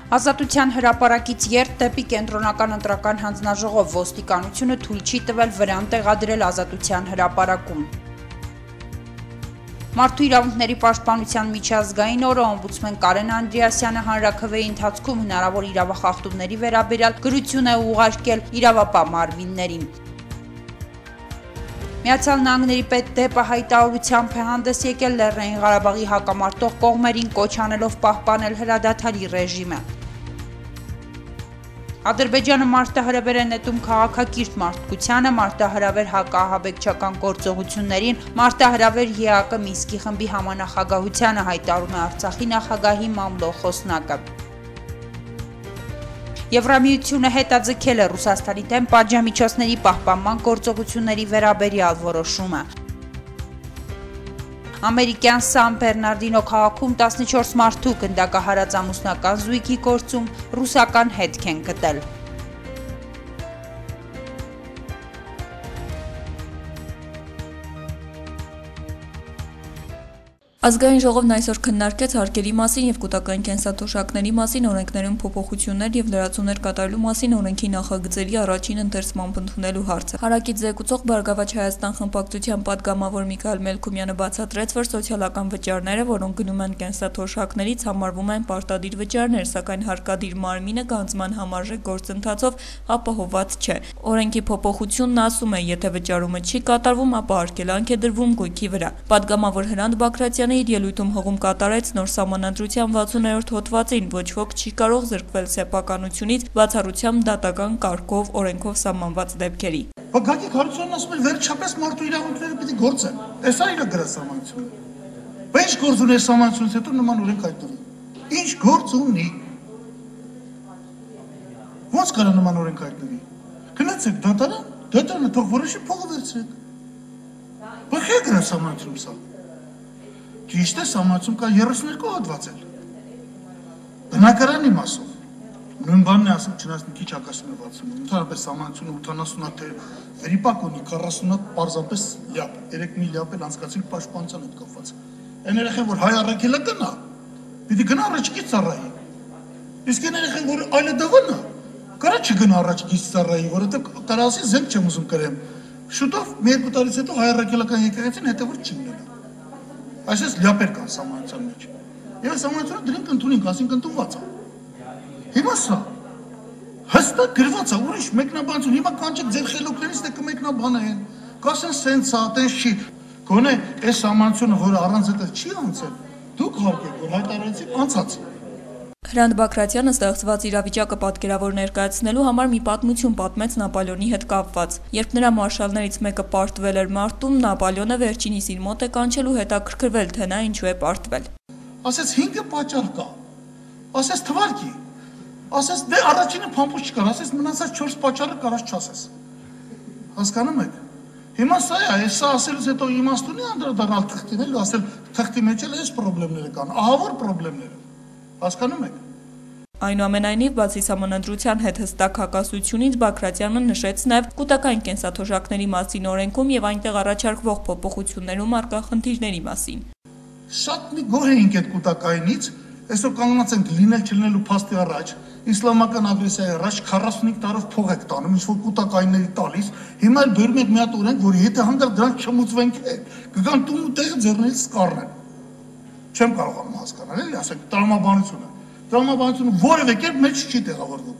Ազատության հրապարակից երթ դեպի կենտրոնական ընտրական հանձնաժողով ոստիկանությունը թույլ չի տվել վրան տեղադրել Ազատության հրապարակում։ Մարդու իրավունքների պաշտպանության միջազգային օրը օմբուդսմեն Կարեն Անդրեասյանը հանրաքվեի ընթացքում հնարավոր իրավախախտումների վերաբերյալ գրություն է ուղարկել իրավապահ մարմիններին։ Միացյալ Նահանգների պետդեպը հայտարարությամբ է հանդես եկել Լեռնային Ղարաբաղի հակամարտող կողմերին կոչ անելով պահպանել հրադադարի ռեժիմը։ Ադրբեջանը մարտահրավեր է նետում քաղաքակիրթ մարդկությանը, մարտահրավեր հակաահաբեկչական գործողություններին, մարտահրավեր ԵԱԿ Մինսկի խմբի համանախագահությանը, հայտարարում է Արցախի նախագահի մամլո խոսնակը։ Եվրամիությունը հետաձգել է Ռուսաստանի դեմ պատժամիջոցների պահպանման գործողությունների վերաբերյալ որոշումը։ Ամերիկյան Սան Բեռնարդինո քաղաքում 14 մարդու գնդակահարած ամուսնական զույգի գործում ռուսական հետք են գտել։ Ազգային ժողովն այսօր քննարկեց հարկերի մասին եւ կൂട്ടակային կենսաթոշակների մասին օրենքներում փոփոխություններ եւ լրացումներ կատարելու մասին օրենքի նախագծերի առաջին ընթերցմամբ ընդունելու հարցը։ Հարակից զեկուցող Բարգավաճ Հայաստան խմբակցության պատգամավոր Միքայել Մելքումյանը բացատրեց, որ սոցիալական վճարները, որոնք գնում են կենսաթոշակներից, համարվում են պարտադիր վճարներ, սակայն հարկադիր մարմինը գանձման համարժեք գործընթացով ապահովված չէ։ Օրենքի փոփոխությունն ասում է, եթե վճարումը չի կատարվում, ապա արգելանք է դրվում գույքի վրա։ Պատգամավոր Հրանտ Բագրատյանը իր ելույթում հողում կատարեց նոր սահմանադրության 60-րդ հոդվածին, ոչ ոք չի կարող զրկվել սեփականությունից բացառությամբ դատական կարգով օրենքով սահմանված դեպքերի։ Գագիկ Հարությունյանն ասում է վերջապես մարդու իրավունքները պիտի գործեն։ Էսա իր գրասահմանությունը։ Բայց ինչ գործ ունի սահմանությունից հետո նման օրենք հայտնվի։ Ինչ գործ ունի։ Ոնց կարա նման օրենք հայտնվի։ Գնացեք դատարանը թող որոշի փողը վերցրեք։ Բայց է գրասահմանությունում սա։ Ճիշտ է, սահմանություն կա 32 հոդված էլ։ Բնակարանի մասով։ Նույն բանն է ասում, չնայած մի քիչ հակասում է 60-ում։ Ընդհանրապես սահմանությունը 80-ատ վերիպակ ունի, 40-ատ պարզապես լյապ։ 3 մի լյապ էլ անցկացինք պաշտպանության հետ կապված։ Այն երեխեն, որ հայ առաքելական է, պիտի գնա առաջիկից ծառայի։ Իսկ այն երեխեն, որ այլադավան է, կարա չգնա առաջիկից ծառայի, որովհետև տարածի զենք չեմ ուզում կրեմ։ Շուտով մի երկու տարից հետո հայ առաքելական եկեղեցին հետևոր չի մնա։ Այսպես լյապեր կան սահմանության մեջ։ Եվ սահմանությունը դրենք ընդունենք, ասենք ընդունված է։ Հիմա սա հստակ գրված է, ուրիշ մեկնաբանություն, հիմա կանչեք ձեր խելոքներից թե կմեկնաբանեն, կասեն սենց է, տենց չի։ Գոնե այս սահմանությունը, որը առանց հետը չի անցել, դուք հարկեք, որ հայտարարեցիք անցած։ Հրանտ Բագրատյանը ստեղծված իրավիճակը պատկերավոր ներկայացնելու համար մի պատմություն պատմեց Նապոլեոնի հետ կապված։ Երբ նրա մարշալներից մեկը պարտվել էր մարտում, Նապոլեոնը վերջինիս իր մոտ է կանչելու հետաքրքրվել, թե նա ինչու է պարտվել։ Ասեց 5 պատճառ կա։ Ասեց թվարկի։ Ասեց դե առաջինը փամփուշ չկար, ասեց մնացած 4 պատճառը կարաս չասես։ Հասկանում եք։ Հիմա սա է, սա ասելուց հետո իմաստ ունի անդրադառնալ թղթին, էլ ասել թղթի մեջ էլ այս խնդիրները կան, ահավոր խնդիրները։ Հասկանում եք։ Այնուամենայնիվ, բացի սահմանադրության հետ հստակ հակասությունից, Բագրատյանը նշեց նաև կൂട്ടակային կենսաթոշակների մասին օրենքում եւ այնտեղ առաջարկվող փոփոխություններում առկա խնդիրների մասին։ Շատ մի գոհ էինք այդ կൂട്ടակայինից, այսօր կանգնած ենք լինել չլինելու փաստի առաջ, իսլամական ագրեսիայի առաջ 45 տարով փող եք տանում, ինչ որ կൂട്ടակայինների տալիս, հիմա էլ բերում եք մի հատ օրենք, որ եթե հանգար դրանք չմուծվենք, կգան տուն ու տեղը ձեռներից կառնեն։ Չեմ կարողանում հասկանալ, էլի ասենք տրամաբանությունը։ Տրամաբանությունը որևէ կերպ մեջ չի տեղավորվում։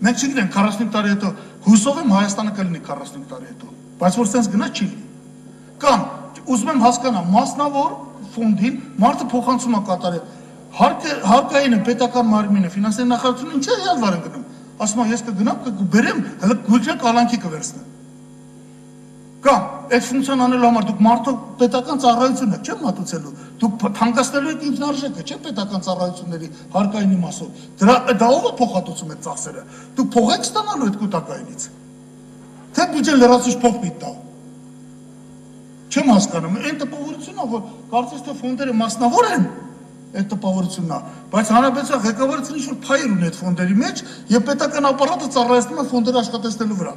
Մենք չգիտենք 45 տարի հետո հուսով եմ Հայաստանը կլինի 45 տարի հետո, բայց որ sense գնա չի լինի։ Կամ ուզում եմ հասկանալ, մասնավոր ֆոնդին մարդը փոխանցում է կատարել։ Հարկայինը պետական մարմինը, ֆինանսների նախարարությունը ինչ է հյալվար են գնում։ Ասում է ես կգնամ, կբերեմ, հələ գույքն կալանքի կվերցնեմ։ Կամ այդ ֆունկցիան անելու համար դուք մարդու պետական ծառայություն եք, չէ՞ մատուցելու։ Դուք թանկացնելու եք ինքնարժեքը, չէ՞ պետական ծառայությունների հարկայինի մասով։ Դա ով է փոխհատուցում այդ ծախսերը։ Դուք փող եք ստանալու այդ կൂട്ടակայինից։ Թե բյուջեն լրացուցիչ փող պիտի տա։ Չեմ հասկանում, այն տպավորությունն է, որ կարծես թե ֆոնդերը մասնավոր են, այդ տպավորությունն է, բայց հանրապետության ղեկավարությունը ինչ-որ փայր ունի այդ ֆոնդերի մեջ եւ պետական ապարատը ծառայեցնում է ֆոնդերը աշխատեցնելու վրա։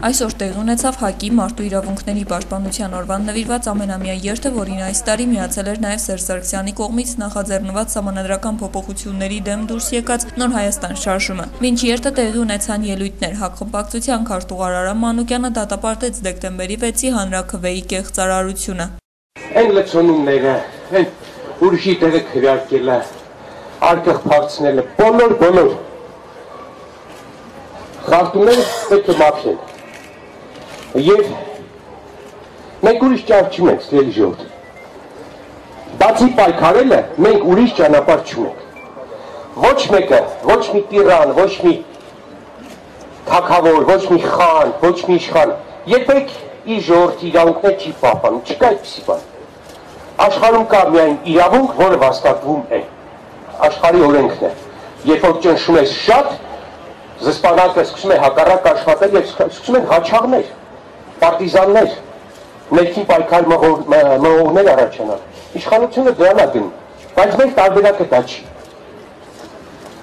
Այսօր տեղի ունեցավ ՀԱԿ-ի մարդու իրավունքների պաշտպանության օրվան նվիրված ամենամյա երթը, որին այս տարի միացել էր նաև Սերժ Սարգսյանի կողմից նախաձեռնված սահմանադրական փոփոխությունների դեմ դուրս եկած Նոր Հայաստան շարժումը։ Մինչ երթը տեղի ունեցան ելույթներ, ՀԱԿ խմբակցության քարտուղար Արամ Մանուկյանը դատապարտեց դեկտեմբերի 6-ի հանրաքվեի կեղծարարությունը։ Այն լցոնումները, այն ուրիշի տեղը քվեարկելը, արկղ փորձնելը, բոլոր խախտումները պետք է մաքրել։ Եվ մենք ուրիշ ճար չունենք, սիրելի ժողովուրդ։ Բացի պայքարելը, մենք ուրիշ ճանապարհ չունենք։ Ոչ մեկը, ոչ մի տիրան, ոչ մի թագավոր, ոչ մի խան, ոչ մի իշխան, երբեք իր ժողովրդի իրավունքներ չի պահպանում, չկա այդպիսի բան։ Աշխարհում կա միայն իրավունք, որը վաստակվում է։ Աշխարհի օրենքն է։ Երբ որ ճնշում ես շատ, զսպանակը սկսում է հակառակ աշխատել եւ սկսում են հաչաղներ, պարտիզաններ, ներքին պայքար մղողներ առաջանալ։ Իշխանությունը դրան է գնում, բայց մենք տարբերակը դա չի։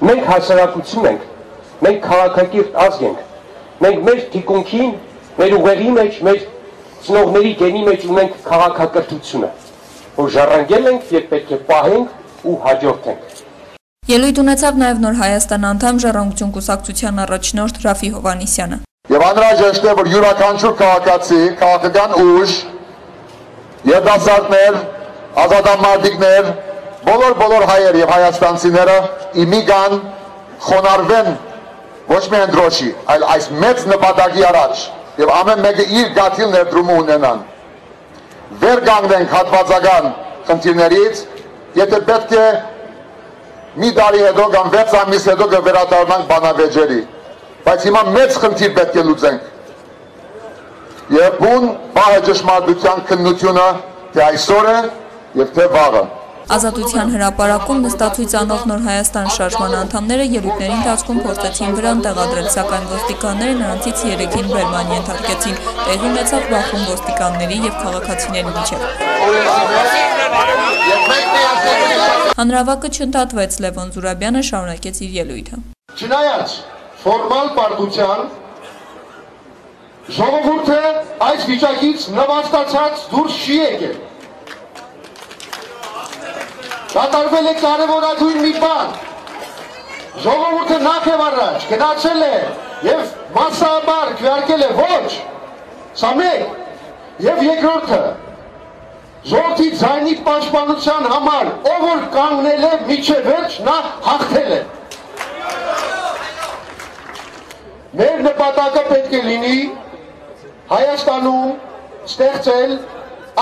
Մենք հասարակություն ենք, մենք քաղաքակիրթ ազգ ենք, մենք մեր թիկունքին, մեր ուղեղի մեջ, մեր ծնողների գենի մեջ ունենք քաղաքակրթությունը, որ ժառանգել ենք եւ պետք է պահենք ու հաջորդենք։ Ելույթ ունեցավ նաև Նոր Հայաստան անդամ Ժառանգություն կուսակցության առաջնորդ Ռաֆի Հովհաննիսյանը։ Եվ անհրաժեշտ է, որ յուրաքանչյուր քաղաքացի, քաղաքական ուժ, երիտասարդներ, ազատամարտիկներ, բոլոր հայեր եւ հայաստանցիները իմի գան խոնարհվեն ոչ միայն դրոշի, այլ այս մեծ նպատակի առաջ եւ ամեն մեկը իր գաթիլ ներդրումը ունենան։ Վեր կանգնենք հատվածական խնդիրներից, եթե պետք է մի տարի հետո կամ 6 ամիս հետո կվերադառնանք բանավեճերի, բայց հիմա մեծ խնդիր պետք է լուծենք։ Եվ բուն պահը ճշմարտության քննությունը թե այսօր է եւ թե վաղը։ Ազատության հրապարակում նստացույց անող Նոր Հայաստան շարժման անդամները ելույթների ընթացքում փորձեցին վրան տեղադրել, սակայն ոստիկանները նրանցից 3-ին բերման ենթարկեցին։ Տեղի ունեցավ բախում ոստիկանների եւ քաղաքացիների միջեւ։ Հանրավակը չընդհատվեց, Լևոն Զուրաբյանը շարունակեց իր ելույթը։ Չնայած ֆորմալ պարտության ժողովուրդը այս վիճակից նվաստացած դուրս չի եկել։ Կատարվել է կարևորագույն մի բան։ Ժողովուրդը նախ եւ առաջ գնացել է եւ մասսաբար քվեարկել է ոչ, սա մեկ եւ երկրորդը ժողովրդի ձայնի պաշտպանության համար ով որ կանգնել է միջև վերջ նա հաղթել է։ Մեր նպատակը պետք է լինի Հայաստանում ստեղծել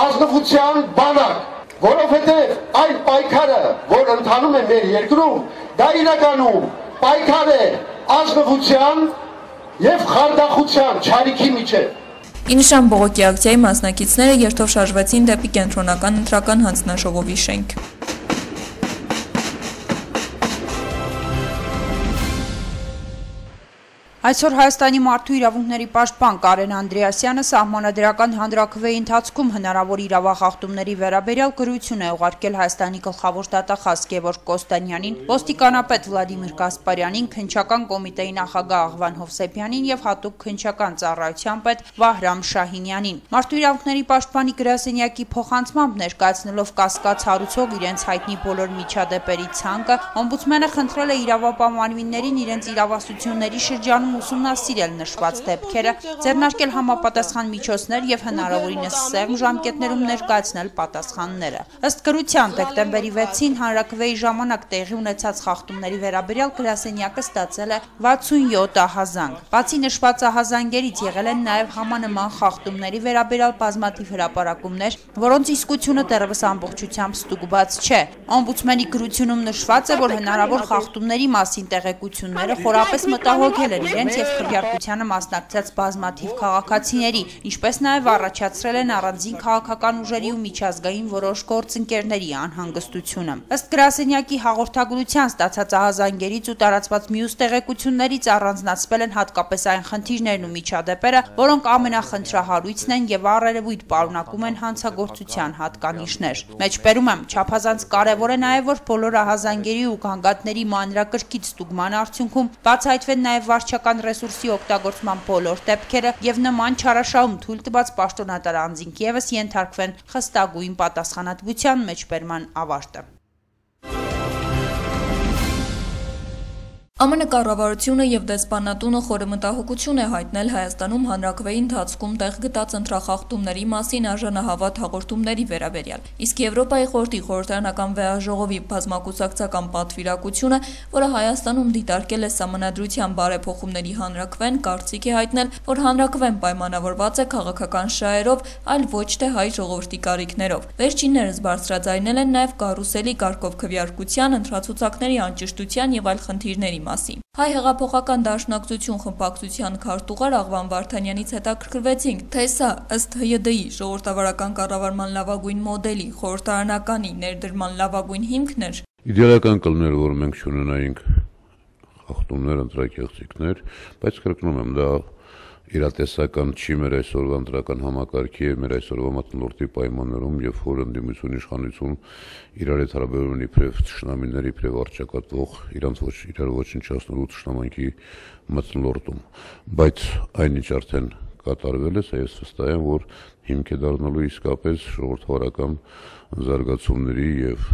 ազնվության բանակ, որովհետև այն պայքարը, որ ընթանում է մեր երկրում, դա իրականում պայքար է ազնվության եւ խարդախության չարիքի միջեւ։ Ինշան բողոքի ակցիայի մասնակիցները երթով շարժվեցին դեպի կենտրոնական ընտրական հանձնաժողովի շենք։ Այսօր Հայաստանի մարդու իրավունքների պաշտպան Կարեն Անդրեասյանը սահմանադրական հանրաքվեի ընթացքում հնարավոր իրավախախտումների վերաբերյալ գրություն է ուղարկել Հայաստանի գլխավոր դատախազ Գևորգ Կոստանյանին, ոստիկանապետ Վլադիմիր Կասպարյանին, քննչական կոմիտեի նախագահ Աղվան Հովսեփյանին եւ հատուկ քննչական ծառայության պետ Վահրամ Շահինյանին։ Մարդու իրավունքների պաշտպանի գրասենյակի փոխանցմամբ ներկայացնելով կասկած հարուցող իրենց հայտնի բոլոր միջադեպերի ցանկը, օմբուդսմենը խնդրել է իրավապահմանիներին իրենց իրավասությունների շրջանում ուսումնասիրել նշված դեպքերը, ձեռնարկել համապատասխան միջոցներ եւ հնարավորինս սեղմ ժամկետներում ներկայացնել պատասխանները։ Ըստ գրության դեկտեմբերի 6-ին հանրաքվեի ժամանակ տեղի ունեցած խախտումների վերաբերյալ գրասենյակը ստացել է 67 ահազանգ։ Բացի նշված ահազանգերից եղել են նաեւ համանման խախտումների վերաբերյալ բազմաթիվ հրապարակումներ, որոնց իսկությունը դեռևս ամբողջությամբ ստուգված չէ։ Օմբուդսմենի գրությունում նշված է, որ հնարավոր խախտումների մասին տեղեկությունները խորապես մտահոգել են իրենց եւ քվեարկությանը մասնակցած բազմաթիվ քաղաքացիների, ինչպես նաեւ առաջացրել են առանձին քաղաքական ուժերի ու միջազգային որոշ գործընկերների անհանգստությունը։ Ըստ գրասենյակի հաղորդագրության ստացած ահազանգերից ու տարածված մյուս տեղեկություններից առանձնացվել են հատկապես այն խնդիրներն ու միջադեպերը, որոնք ամենախնդրահարույցն են եւ առերևույթ պարունակում են հանցագործության հատկանիշներ։ Մեջբերում եմ, չափազանց կարեւոր է նաեւ, որ բոլոր ահազանգերի ու գանգատների մանրակրկիտ ստուգման արդյունքում բացահայտվեն նաեւ վարչական անձնական ռեսուրսի օգտագործման բոլոր դեպքերը եւ նման չարաշահում թույլ տված պաշտոնատար անձինք եւս ենթարկվեն խստագույն պատասխանատվության մեջբերման ավարտը։ ԱՄՆ կառավարությունը եւ դեսպանատունը խորը մտահոգություն է հայտնել Հայաստանում հանրաքվեի ընթացքում տեղ գտած ընտրախախտումների մասին արժանահավատ հաղորդումների վերաբերյալ։ Իսկ Եվրոպայի խորհրդի խորհրդարանական վեաժողովի բազմակուսակցական պատվիրակությունը, որը Հայաստանում դիտարկել է սահմանադրության բարեփոխումների հանրաքվեն, կարծիք է հայտնել, որ հանրաքվեն պայմանավորված է քաղաքական շահերով, այլ ոչ թե հայ ժողովրդի կարիքներով։ Վերջիններս բարձրաձայնել են նաեւ կարուսելի կարգով քվեարկության, ընտրացուցակների անճշտության եւ այլ խնդիրների մասին։ Հայ հեղափոխական դաշնակցություն խմբակցության քարտուղար Աղվան Վարդանյանից հետաքրքրվեցինք, թե սա ըստ ՀՅԴ-ի ժողովրդավարական կառավարման լավագույն մոդելի, խորհրդարանականի ներդրման լավագույն հիմքն էր։ Իդեալական կլներ, որ մենք չունենայինք խախտումներ, ընտրակեղծիքներ, բայց կրկնում եմ, դա իրատեսական չի մեր այսօրվա ընտրական համակարգի եւ մեր այսօրվա մթնոլորտի պայմաններում, եւ որ ընդդիմություն իշխանություն իրար հետ հարաբերում ունի իբրև թշնամիների, իբրև արճակատվող, իրար ոչնչացնելու թշնամանքի մթնոլորտում, բայց այնինչ արդեն կատարվել է, ես վստահ եմ, որ հիմք է դառնալու իսկապես ժողովրդավարական զարգացումների եւ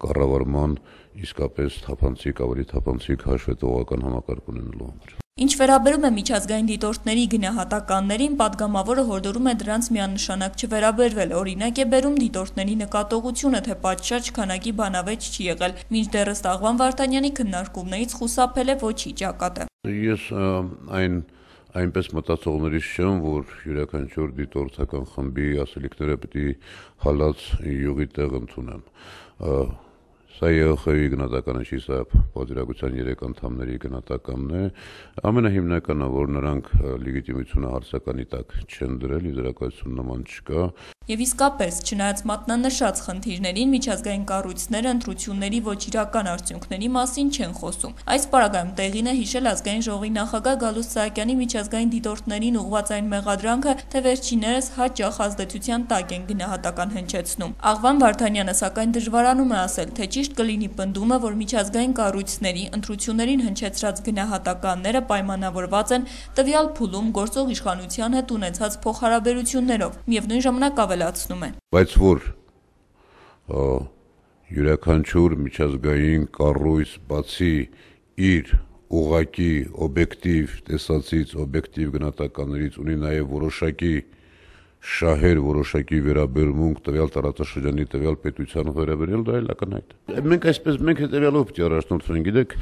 կառավարման իսկապես թափանցիկ, ավելի թափանցիկ հաշվետվողական համակարգ ունենալու համար։ Ինչ վերաբերում է միջազգային դիտորդների գնահատականներին, պատգամավորը հորդորում է դրանց միանշանակ չվերաբերվել, օրինակ է բերում դիտորդների նկատողությունը, թե պատշաճ քանակի բանավեճ չի եղել, մինչդեռ ըստ Աղվան Վարդանյանի քննարկումներից խուսափել է ոչի ճակատը։ Ես այնպես մտածողներից չեմ, որ յուրաքանչյուր դիտորդական խմբի ասելիքները պետք է հալած յուղի տեղ ընդունեմ։ Սա ԵԽ-ի գնահատականը չի, սա պատվիրակության 3 անդամների գնահատականն է, ամենահիմնականը, որ նրանք լեգիտիմությունը հարցականի տակ չեն դրել, իդրակացություն նման չկա։ Եվ իսկապես, չնայած մատնանշած խնդիրներին, միջազգային կառույցները ընտրությունների ոչ իրական արդյունքների մասին չեն խոսում։ Այս պարագայում տեղին է հիշել ազգային ժողովի նախագահ Գալուստ Սահակյանի միջազգային դիտորդներին ուղղված այն մեղադրանքը, թե վերջիններս հաճախ ազդեցության տակ են գնահատական հնչեցնում։ Աղվան Վարդանյանը սակայն դժվարանում է ասել, թե ճիշտ կլինի պնդումը, որ միջազգային կառույցների ընտրություններին հնչեցրած գնահատականները պայմանավորված են տվյալ փուլում գործող իշխանության հետ ունեցած փոխհարաբերություններով, միևնույն ժամանակ ավելացնում է։ Բայց որ յուրաքանչյուր միջազգային կառույց բացի իր ուղղակի օբյեկտիվ տեսածից, օբյեկտիվ գնահատականներից ունի նաև որոշակի շահեր, որոշակի վերաբերմունք տվյալ տարածաշրջանի տվյալ պետության վերաբերյալ, դա էլ ակնհայտ է։ Մենք հետևյալով պետք է առաջնորդվենք, գիտեք,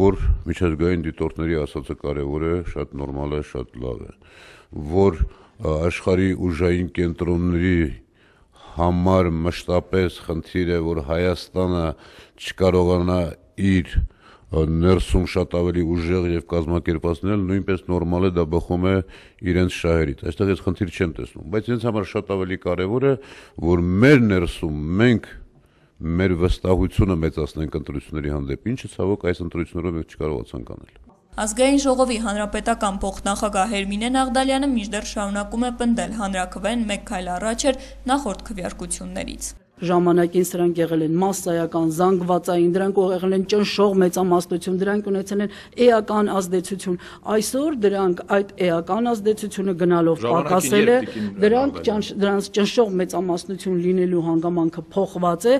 որ միջազգային դիտորդների ասածը կարևոր է, շատ նորմալ է, շատ լավ է, որ աշխարհի ուժային կենտրոնների համար մշտապես խնդիր է, որ Հայաստանը չկարողանա իր ներսում շատ ավելի ուժեղ եւ կազմակերպացնել, նույնպես նորմալ է, դա բխում է իրենց շահերից։ Այստեղ ես խնդիր չեմ տեսնում, բայց ինձ համար շատ ավելի կարեւոր է, որ մեր ներսում մենք մեր վստահությունը մեծացնենք ընտրությունների հանդեպ, ինչը ցավոք այս ընտրություններով մենք չկարողացանք անել։ Ազգային ժողովի հանրապետական փոխնախագահ Հերմինե Նաղդալյանը մինչդեռ շարունակում է պնդել, հանրաքվեն մեկ քայլ առաջ էր նախորդ քվեարկություններից։ Ժամանակին սրանք եղել են մասսայական, զանգվածային, դրանք եղել են ճնշող մեծամասնություն, դրանք ունեցել են էական ազդեցություն։ Այսօր դրանք այդ էական ազդեցությունը գնալով պակասել է, դրանց ճնշող մեծամասնություն լինելու հանգամանքը փոխված է։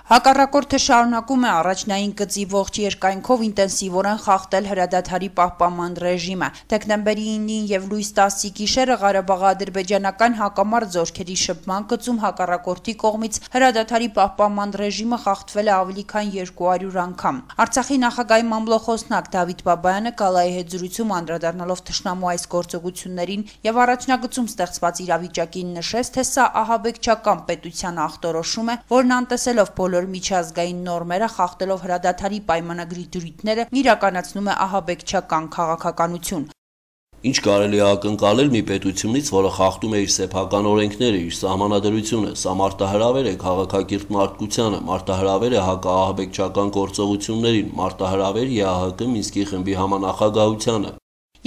Հակառակորդը շարունակում է առաջնային գծի ողջ երկայնքով ինտենսիվորեն խախտել հրադադարի պահպանման ռեժիմը։ Դեկտեմբերի 9-ին եւ լույս 10-ի գիշերը Ղարաբաղ-ադրբեջանական հակամարտ զորքերի շփման գծում հակառակորդի կողմից հրադադարի պահպանման ռեժիմը խախտվել է ավելի քան 200 անգամ։ Արցախի նախագահի մամլոխոսնակ Դավիթ Բաբայանը Գալայի հետ զրույցում անդրադառնալով թշնամու այս գործողություններին եւ առաջնագծում ստեղծված իրավիճակին նշեց, թե սա ահաբեկչական պետության ախտորոշում է, որն անտեսելով բոլոր միջազգային նորմերը խախտելով հրադադարի պայմանագրի դրույթները իրականացնում է ահաբեկչական քաղաքականություն։ Ինչ կարելի է ակնկալել մի պետությունից, որը խախտում է իր սեփական օրենքները, իր սահմանադրությունը, սա մարտահրավեր է քաղաքակիրթ մարդկությանը, մարտահրավեր է հակաահաբեկչական գործողություններին, մարտահրավեր ԵԱՀԿ Մինսկի խմբի համանախագահությանը։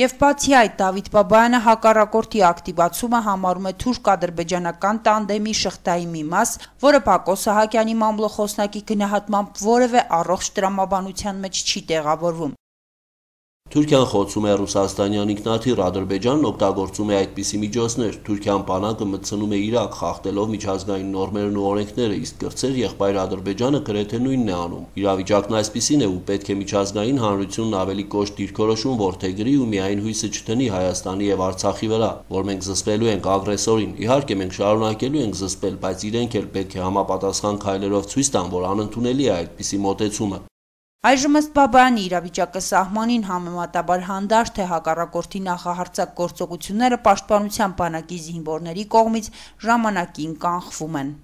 Եվ բացի այդ, Դավիթ Բաբայանը հակառակորդի ակտիվացումը համարում է թուրք-ադրբեջանական տանդեմի շղթայի մի մաս, որը Բակո Սահակյանի մամլոխոսնակի գնահատմամբ որևէ առողջ տրամաբանության մեջ չի տեղավորվում։ Թուրքիան խոցում է ռուսաստանյան ինքնաթիռ, Ադրբեջանն օգտագործում է այդպիսի միջոցներ, Թուրքիան բանակը մտցնում է Իրաք, խախտելով միջազգային նորմերն ու օրենքները, իսկ կրտսեր եղբայր Ադրբեջանը գրեթե նույնն է անում։ Իրավիճակն այսպիսին է ու պետք է միջազգային հանրությունն ավելի կոշտ դիրքորոշում որդեգրի ու միայն հույսը չդնի Հայաստանի եւ Արցախի վրա, որ մենք զսպելու ենք ագրեսորին։ Իհարկե մենք շարունակելու ենք զսպել, բայց իրենք էլ պետք է համապատասխան քայլերով ցույց տան, որ անընդունելի է այդպիսի մոտեցումը։ Այժմ ըստ Բաբայանի իրավիճակը սահմանին համեմատաբար հանդարտ է, հակառակորդի նախահարձակ գործողությունները պաշտպանության բանակի զինվորների կողմից ժամանակին կանխվում են։